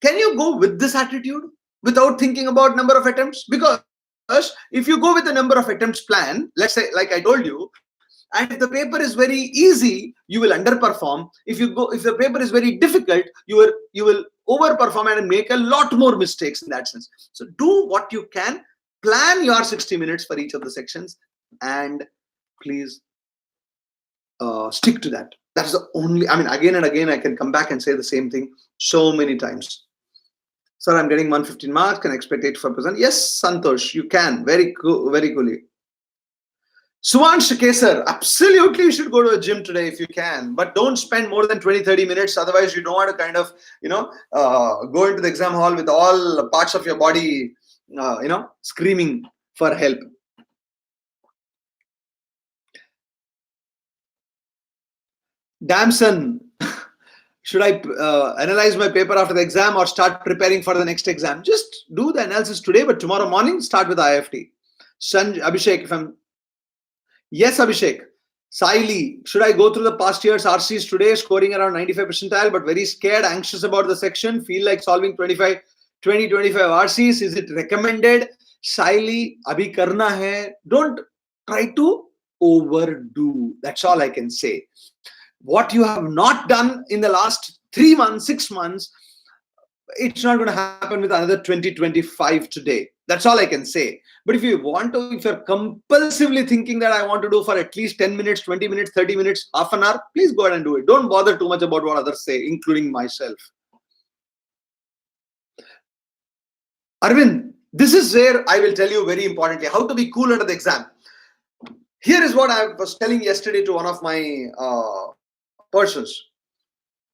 S2: Can you go with this attitude without thinking about number of attempts? Because if you go with the number of attempts plan, let's say, like I told you, and if the paper is very easy, you will underperform. If the paper is very difficult, you will overperform and make a lot more mistakes in that sense. So do what you can, plan your 60 minutes for each of the sections, and please stick to that. That's the only, again and again, I can come back and say the same thing so many times. Sir, I'm getting 115 marks, can I expect 85%? Yes, Santosh, you can, very coolly. Suvansh Kesar, absolutely you should go to a gym today if you can, but don't spend more than 20-30 minutes. Otherwise, you don't want to kind of, go into the exam hall with all parts of your body, screaming for help. Damson, should I analyze my paper after the exam or start preparing for the next exam? Just do the analysis today, but tomorrow morning, start with IFT. Abhishek, Yes, Abhishek. Saili, should I go through the past year's RCs today, scoring around 95 percentile, but very scared, anxious about the section, feel like solving 20-25 RCs? Is it recommended? Saili, abhi karna hai. Don't try to overdo. That's all I can say. What you have not done in the last 3 months, 6 months, it's not going to happen with another 20-25 today. That's all I can say. But if you're compulsively thinking that I want to do for at least 10 minutes, 20 minutes, 30 minutes, half an hour, please go ahead and do it. Don't bother too much about what others say, including myself. Arvind, this is where I will tell you very importantly how to be cool under the exam. Here is what I was telling yesterday to one of my persons.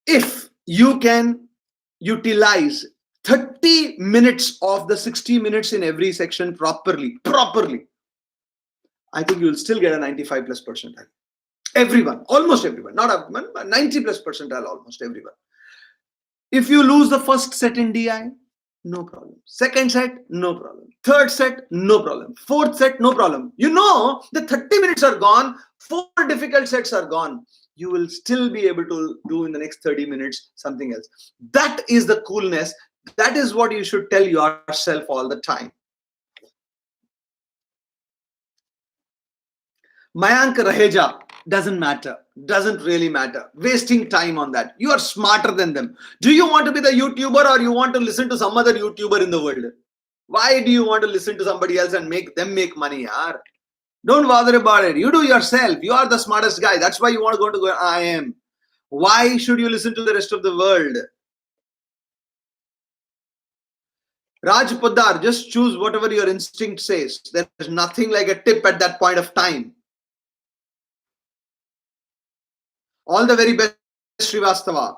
S2: If you can utilize 30 minutes of the 60 minutes in every section properly, I think you will still get a 95 plus percentile. Everyone, almost everyone, not everyone, but 90 plus percentile, almost everyone. If you lose the first set in DI, no problem. Second set, no problem. Third set, no problem. Fourth set, no problem. The 30 minutes are gone. 4 difficult sets are gone. You will still be able to do in the next 30 minutes something else. That is the coolness. That is what you should tell yourself all the time. Mayank Raheja, doesn't matter. Doesn't really matter. Wasting time on that. You are smarter than them. Do you want to be the YouTuber or you want to listen to some other YouTuber in the world? Why do you want to listen to somebody else and make them make money? Yaar? Don't bother about it. You do yourself. You are the smartest guy. That's why you want to go to IIM. Why should you listen to the rest of the world? Raj Poddar, just choose whatever your instinct says. There is nothing like a tip at that point of time. All the very best, Srivastava.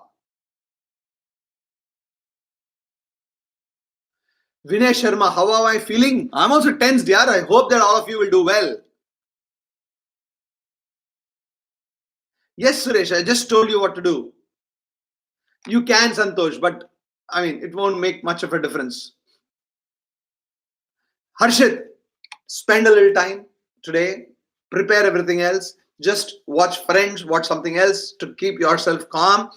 S2: Vinay Sharma, how am I feeling? I'm also tensed, yaar. I hope that all of you will do well. Yes, Suresh, I just told you what to do. You can, Santosh, but it won't make much of a difference. Harshit, spend a little time today, prepare everything else, just watch Friends, watch something else to keep yourself calm.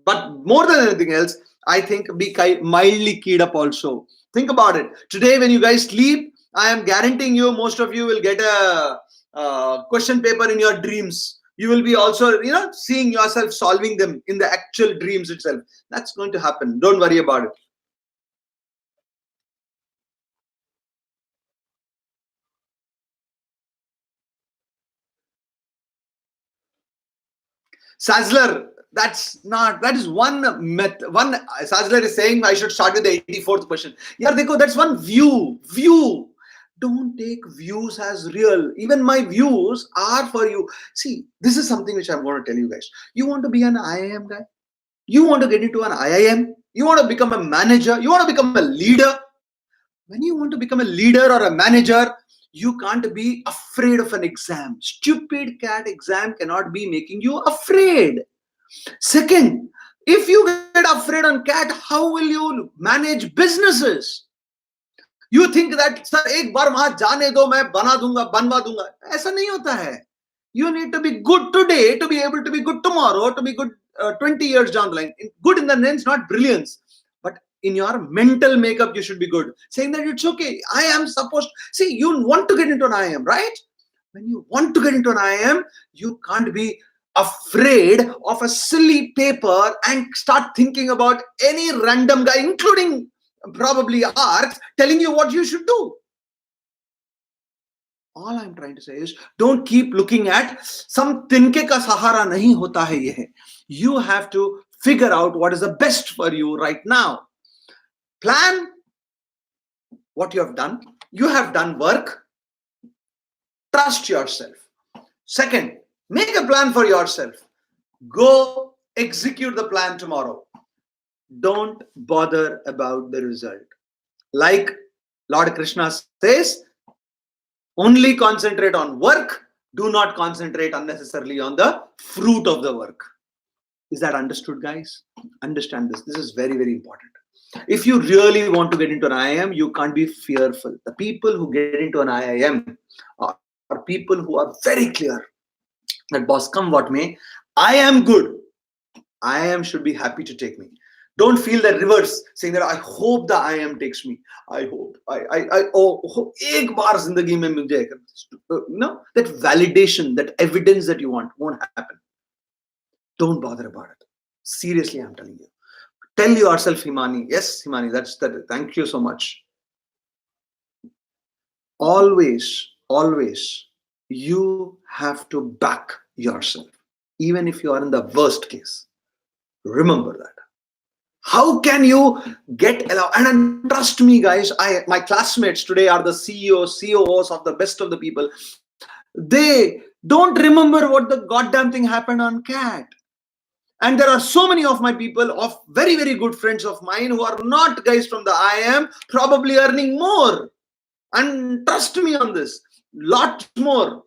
S2: But more than anything else, I think be mildly keyed up also. Think about it. Today, when you guys sleep, I am guaranteeing you, most of you will get a question paper in your dreams. You will be also, seeing yourself solving them in the actual dreams itself. That's going to happen. Don't worry about it. Sazzler, that is one method. One Sazzler is saying I should start with the 84th question. Yeah, that's one view. Don't take views as real. Even my views are for you. See, this is something which I'm going to tell you guys. You want to be an IIM guy? You want to get into an IIM? You want to become a manager? You want to become a leader? When you want to become a leader or a manager, you can't be afraid of an exam. Stupid cat exam cannot be making you afraid. Second, if you get afraid on cat, how will you manage businesses? You think that sir एक बार वहां जाने दो मैं बनवा दूंगा ऐसा नहीं होता है. You need to be good today to be able to be good tomorrow, to be good 20 years down the line. Good in the sense, not brilliance, but in your mental makeup you should be good. Saying that it's okay, I am supposed. See, you want to get into an IIM, right? When you want to get into an IIM, you can't be afraid of a silly paper and start thinking about any random guy, including probably Arks, telling you what you should do. All I'm trying to say is, don't keep looking at some tinke ka sahara nahi hota hai ye. You have to figure out what is the best for you right now. Plan what you have done. You have done work. Trust yourself. Second, make a plan for yourself. Go execute the plan tomorrow. Don't bother about the result. Like Lord Krishna says, only concentrate on work. Do not concentrate unnecessarily on the fruit of the work. Is that understood, guys? Understand this. This is very, very important. If you really want to get into an IIM, you can't be fearful. The people who get into an IIM are people who are very clear that, boss, come what may, I am good. IIM should be happy to take me. Don't feel the reverse, saying that I hope the IIM takes me. I hope. Ek baar zindagi mein mil jayega. No, that validation, that evidence that you want won't happen. Don't bother about it. Seriously, I'm telling you. Tell yourself, Himani. Yes, Himani, that's that. Thank you so much. Always, you have to back yourself, even if you are in the worst case. Remember that. How can you get allowed? And trust me, guys, my classmates today are the CEOs, COOs of the best of the people. They don't remember what the goddamn thing happened on CAT. And there are so many of my people, of very, very good friends of mine, who are not guys from the IIM, probably earning more. And trust me on this, lot more.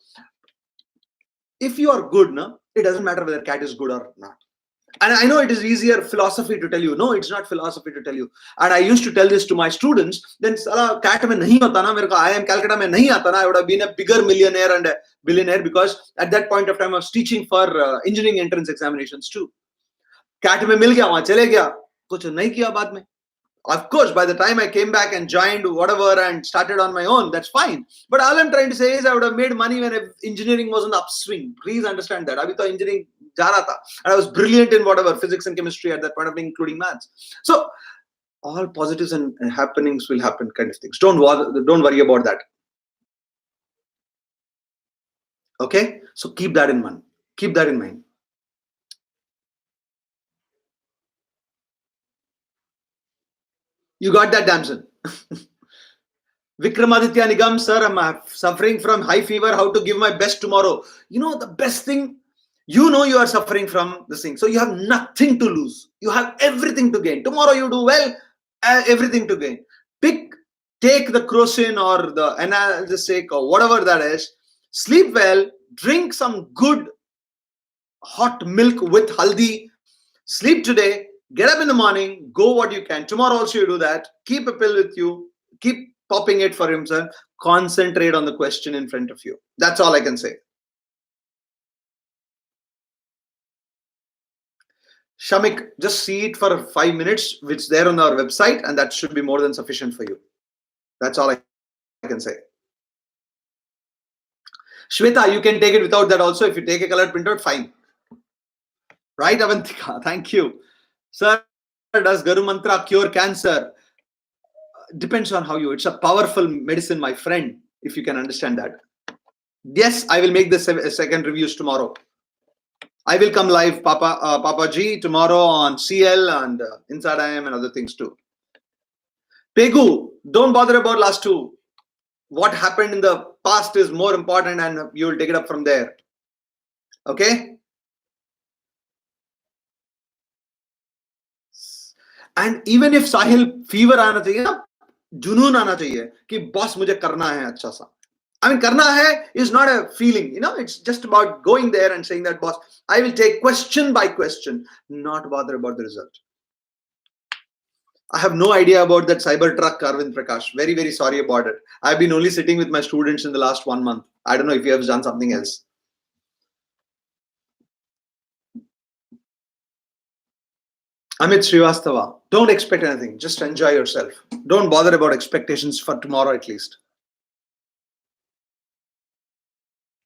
S2: If you are good, it doesn't matter whether CAT is good or not. And I know it is easier philosophy to tell you. No, it's not philosophy to tell you. And I used to tell this to my students. Then CAT mein nahi hota na, mere ko IIM Calcutta mein nahi aata na, I would have been a bigger millionaire and a billionaire, because at that point of time I was teaching for engineering entrance examinations too. CAT mein mil gaya, wahan chale gaya, kuch nahi kiya baad mein. Of course, by the time I came back and joined whatever and started on my own, that's fine. But all I'm trying to say is I would have made money when engineering was on the upswing. Please understand that. Abhi to engineering ja raha tha. And I was brilliant in whatever, physics and chemistry at that point of time, including maths. So all positives and happenings will happen, kind of things. Don't worry about that. Okay? So keep that in mind. Keep that in mind. You got that, Damson? Vikramaditya Nigam, sir, I'm suffering from high fever. How to give my best tomorrow? You know, the best thing, you are suffering from this thing. So you have nothing to lose. You have everything to gain. Tomorrow you do well, everything to gain. Take the crocin or the analgesic or whatever that is. Sleep well. Drink some good hot milk with haldi. Sleep today. Get up in the morning, go what you can. Tomorrow also you do that. Keep a pill with you. Keep popping it for himself. Concentrate on the question in front of you. That's all I can say. Shamik, just see it for 5 minutes, which is there on our website, and that should be more than sufficient for you. That's all I can say. Shweta, you can take it without that also. If you take a colored printout, fine. Right, Avantika? Thank you. Sir, does Garu Mantra cure cancer? Depends on how you. It's a powerful medicine, my friend, if you can understand that. Yes, I will make the second reviews tomorrow. I will come live, Papa G, tomorrow on CL and Inside IM and other things too. Pegu, don't bother about last two. What happened in the past is more important and you will take it up from there. Okay? And even if Sahil fever आना चाहिए ना, जुनून आना चाहिए कि boss मुझे करना है अच्छा सा. I mean, karna hai is not a feeling, it's just about going there and saying that, boss, I will take question by question, not bother about the result. I have no idea about that cyber truck, Arvind Prakash. Very, very sorry about it. I've been only sitting with my students in the last 1 month. I don't know if you have done something else. Amit Srivastava, don't expect anything. Just enjoy yourself. Don't bother about expectations for tomorrow at least.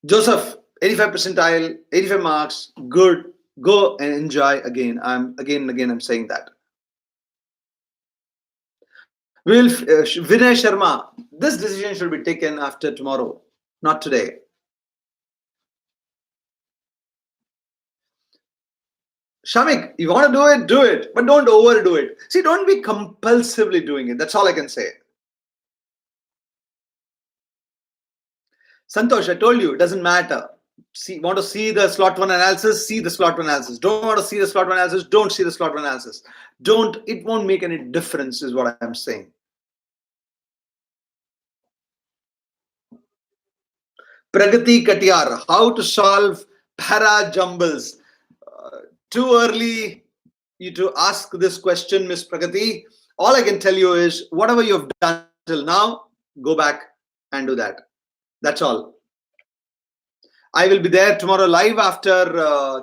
S2: Joseph, 85 percentile, 85 marks, good. Go and enjoy again. I'm saying that. Vinay Sharma, this decision should be taken after tomorrow, not today. Shamik, you want to do it, but don't overdo it. See, don't be compulsively doing it. That's all I can say. Santosh, I told you, it doesn't matter. Want to see the slot 1 analysis, see the slot 1 analysis. Don't want to see the slot 1 analysis, don't see the slot 1 analysis. It won't make any difference is what I'm saying. Pragati Katiyar, how to solve para jumbles. Too early you to ask this question, Miss Pragati. All I can tell you is whatever you've done till now, go back and do that. That's all. I will be there tomorrow live after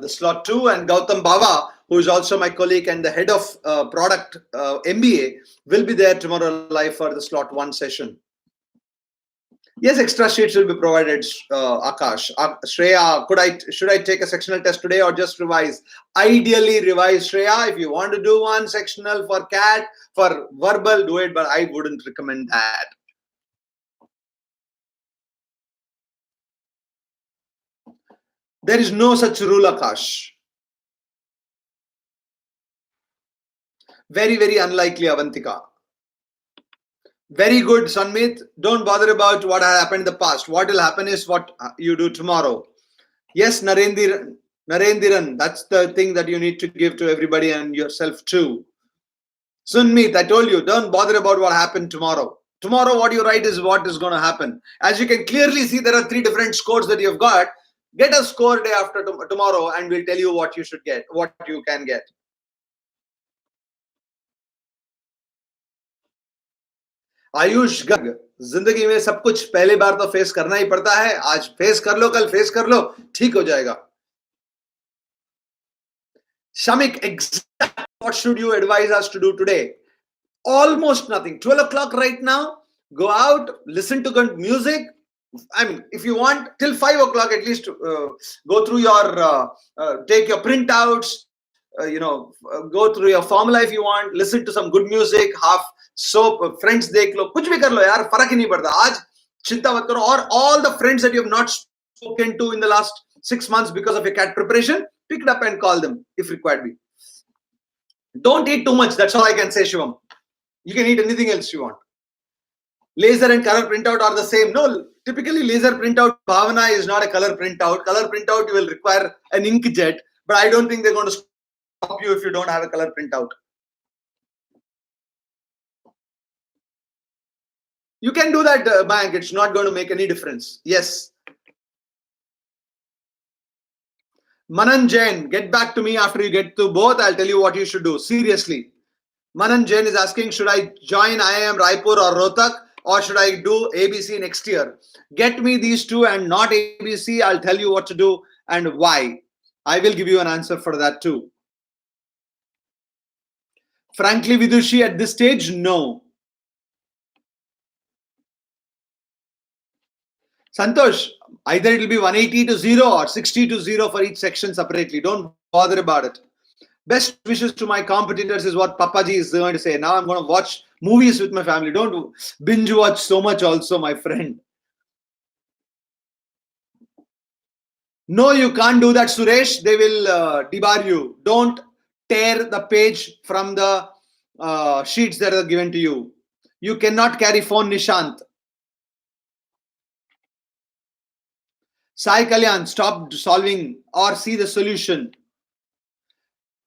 S2: the slot 2, and Gautam Bava, who is also my colleague and the head of product MBA, will be there tomorrow live for the slot 1 session. Yes, extra sheets will be provided, Akash. Shreya, should I take a sectional test today or just revise? Ideally, revise, Shreya. If you want to do one sectional for CAT, for verbal, do it, but I wouldn't recommend that. There is no such rule, Akash. Very, very unlikely, Avantika. Very good, Sanmit. Don't bother about what happened in the past. What will happen is what you do tomorrow. Yes, Narendiran, that's the thing that you need to give to everybody and yourself too. Sunmeet, I told you, don't bother about what happened tomorrow. Tomorrow, what you write is what is going to happen. As you can clearly see, there are 3 different scores that you've got. Get a score day after tomorrow and we'll tell you what you should get, what you can get. Ayush Garg, जिंदगी में सब कुछ पहली बार तो face करना ही पड़ता है. आज फेस कर लो, कल फेस कर लो, ठीक हो जाएगा. Shamik, exactly what should you advise us to do today? Almost nothing. 12 o'clock right now. Go out, listen to good music. I mean, if you want, till 5 o'clock at least, go through your, take your printouts, go through your formula if you want, listen to some good music, half soap, friends देख लो, कुछ भी कर लो यार, फर्क ही नहीं पड़ता. आज चिंता मत करो. Or all the friends that you have not spoken to in the last 6 months because of your CAT preparation, pick it up and call them if required be. Don't eat too much. That's all I can say, Shivam. You can eat anything else you want. Laser and color printout are the same. No, typically laser printout, Bhavana is not a color printout. Color printout, you will require an inkjet, but I don't think they're going to stop you if you don't have a color printout. You can do that, Bank. It's not going to make any difference. Yes. Manan Jain, get back to me after you get to both. I'll tell you what you should do. Seriously. Manan Jain is asking, should I join IIM Raipur or Rohtak, or should I do ABC next year? Get me these two and not ABC. I'll tell you what to do and why. I will give you an answer for that too. Frankly, Vidushi, at this stage, no. Santosh, Either it will be 180 to 0 or 60 to 0 for each section separately. Don't bother about it. Best wishes to my competitors is what Papaji is going to say. Now I'm going to watch movies with my family. Don't binge watch so much also, my friend. No, you can't do that, Suresh. They will debar you. Don't tear the page from the sheets that are given to you. You cannot carry phone, Nishant. Sai Kalyan, stop solving or see the solution.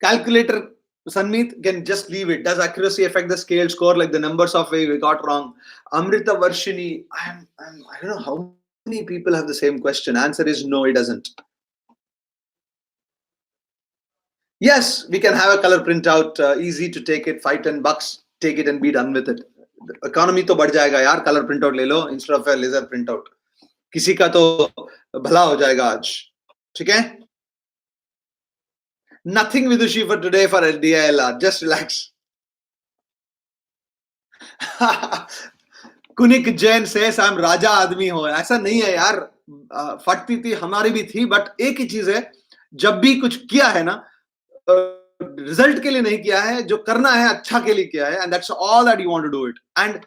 S2: Calculator, Sanmeet, can just leave it. Does accuracy affect the scale score, like the numbers of way we got wrong? Amrita Varshini, I don't know how many people have the same question. Answer is no, it doesn't. Yes, we can have a color printout, easy to take it, $5-10, take it and be done with it. Economy to बढ़ जाएगा यार, color printout ले लो instead of a laser printout. किसी का तो भला हो जाएगा आज, ठीक है? Nothing Vidushi for today for DILR. Just relax. Kunik Jain says I'm Raja आदमी हो. ऐसा नहीं है यार. फटती थी हमारी भी थी, but एक ही चीज है, जब भी कुछ किया है ना, रिजल्ट के लिए नहीं किया है, जो करना है अच्छा के लिए किया है, and that's all that you want to do it, and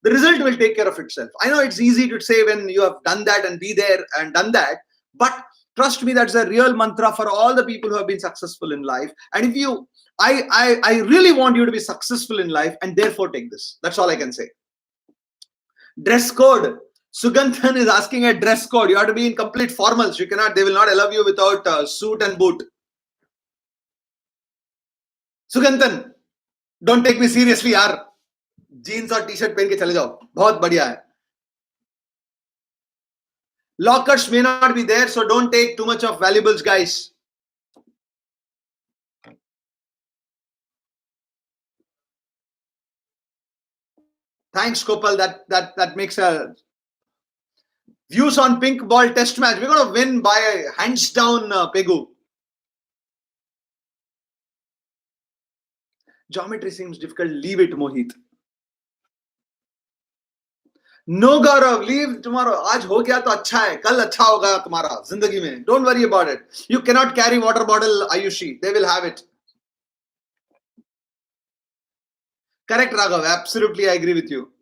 S2: the result will take care of itself. I know it's easy to say when you have done that and be there and done that, but trust me, that's a real mantra for all the people who have been successful in life. And if you, I really want you to be successful in life, and therefore take this. That's all I can say. Dress code. Suganthan is asking a dress code. You have to be in complete formals. You cannot, they will not allow you without suit and boot. Suganthan, don't take me seriously यार. Jeans और t-shirt पहन के चले जाओ. बहुत बढ़िया है. Lockers may not be there, so don't take too much of valuables, guys. Thanks, Kopal. That makes a views on pink ball test match. We're going to win by hands down, Pegu. Geometry seems difficult. Leave it, Mohit. No, Gaurav, leave tomorrow. आज हो गया तो अच्छा है. कल अच्छा होगा तुम्हारा जिंदगी में. Don't worry about it. You cannot carry water bottle, Ayushi. They will have it. Correct, Raghav. Absolutely, I agree with you.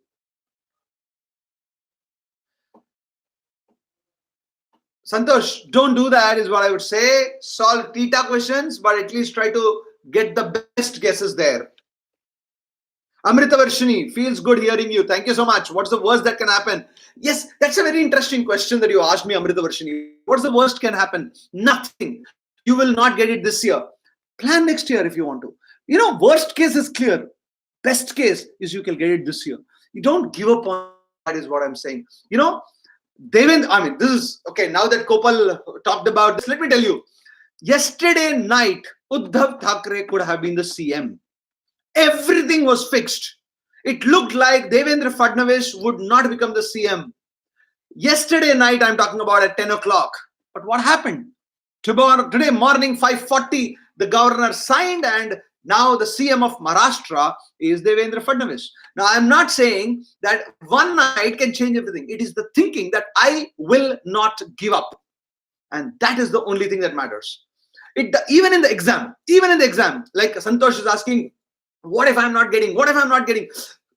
S2: Santosh, don't do that is what I would say. Solve theta questions, but at least try to get the best guesses there. Amrita Varshini, feels good hearing you. Thank you so much. What's the worst that can happen? Yes, that's a very interesting question that you asked me, Amrita Varshini. What's the worst can happen? Nothing. You will not get it this year. Plan next year if you want to. You know, worst case is clear. Best case is you can get it this year. You don't give up on that is what I'm saying. You know, Devendra, I mean, this is, okay, now that Kopal talked about this, let me tell you. Yesterday night, Uddhav Thackeray could have been the CM. Everything was fixed. It looked like Devendra Fadnavis would not become the CM. Yesterday night, I'm talking about at 10 o'clock. But what happened? Today morning, 5:40, the governor signed, and now the CM of Maharashtra is Devendra Fadnavis. Now, I'm not saying that one night can change everything. It is the thinking that I will not give up. And that is the only thing that matters. Even in the exam, like Santosh is asking, what if I'm not getting? What if I'm not getting?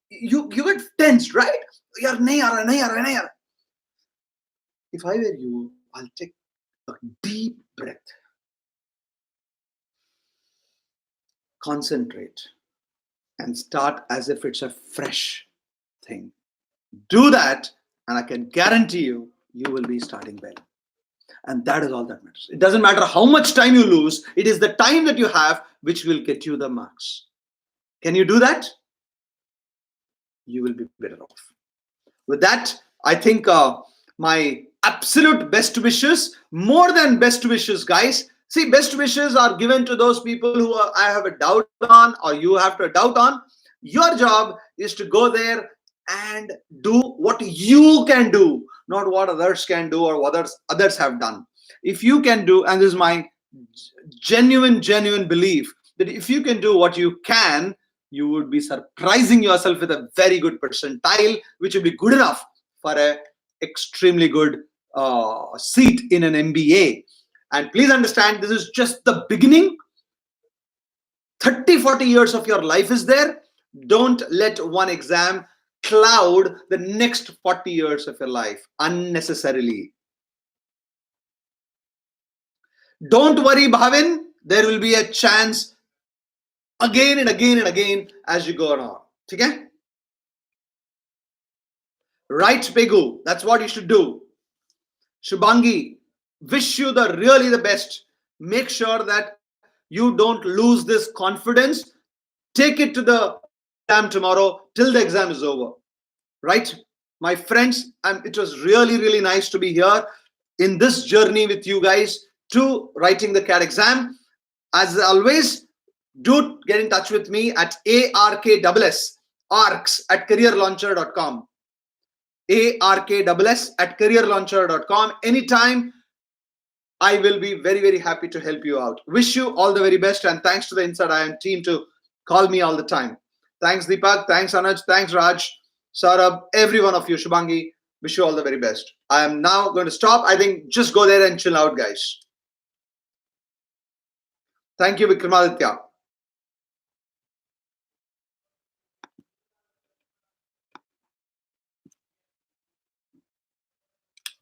S2: You get tensed, right? Yaar, nahi aa raha. If I were you, I'll take a deep breath. Concentrate and start as if it's a fresh thing. Do that, and I can guarantee you, you will be starting well. And that is all that matters. It doesn't matter how much time you lose. It is the time that you have which will get you the marks. Can you do that? You will be better off. With that, I think my absolute best wishes, more than best wishes, guys. See, best wishes are given to those people who I have a doubt on, or you have to doubt on. Your job is to go there and do what you can do, not what others can do or what others have done. If you can do, and this is my genuine belief, that if you can do what you can, you would be surprising yourself with a very good percentile, which will be good enough for a extremely good seat in an MBA. And please understand, this is just the beginning. 30-40 years of your life is there. Don't let one exam cloud the next 40 years of your life unnecessarily. Don't worry, Bhavin. There will be a chance again and again and again as you go on. Okay? Right, Pegu. That's what you should do. Shubhangi, wish you really the best. Make sure that you don't lose this confidence. Take it to the exam tomorrow till the exam is over. Right? My friends, it was really, really nice to be here in this journey with you guys to writing the CAT exam. As always, do get in touch with me at ARKSS, ARKS@careerlauncher.com. ARKSS@careerlauncher.com. Anytime, I will be very, very happy to help you out. Wish you all the very best, and thanks to the Inside IIM team to call me all the time. Thanks, Deepak. Thanks, Anuj. Thanks, Raj, Saurabh, every one of you. Shubhangi, wish you all the very best. I am now going to stop. I think just go there and chill out, guys. Thank you, Vikramaditya.